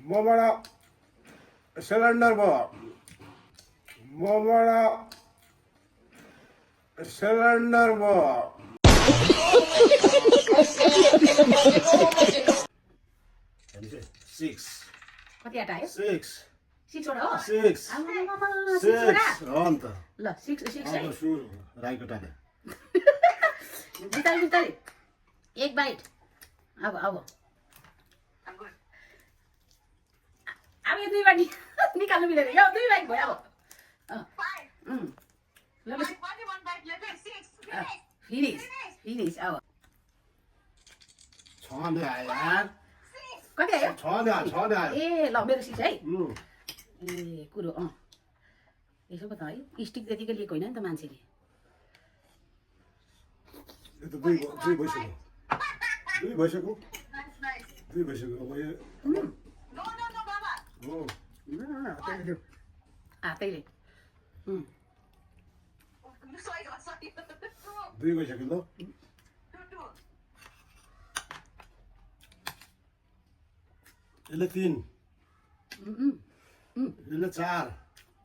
मबाट सिलिन्डर भयो मबाट सिलिन्डर भयो 6 कति आटा आयो 6 6 वटा हो 6 6 हो नि त ल 6 है अब सुरु राईको टाले बिस्तारै बिस्तारै एक बाइट अब यो 2 बाइट निकाल्नु मिलेन यो 2 बाइट भयो अब ल फिनिस अब 6 नै आयो यार कति आयो 6 नै आयो ए ल मेरो 6 है ए कुरो यसो पो त है स्टिक त्यतिकै लिएको होइन नि त मान्छेले यो त दुई भइसक्यो अब यो हातैले 2 भइसक्यो ल यसले 3 यसले 4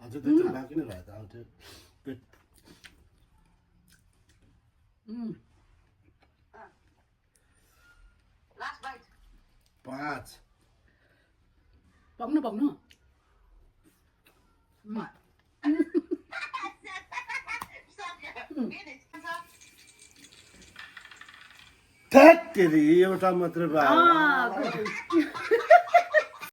अझै 2 बाँकी नै रह्यो त अब त्यो पेट Last bite. 5 पक्नु तेरी एउटा मात्र भयो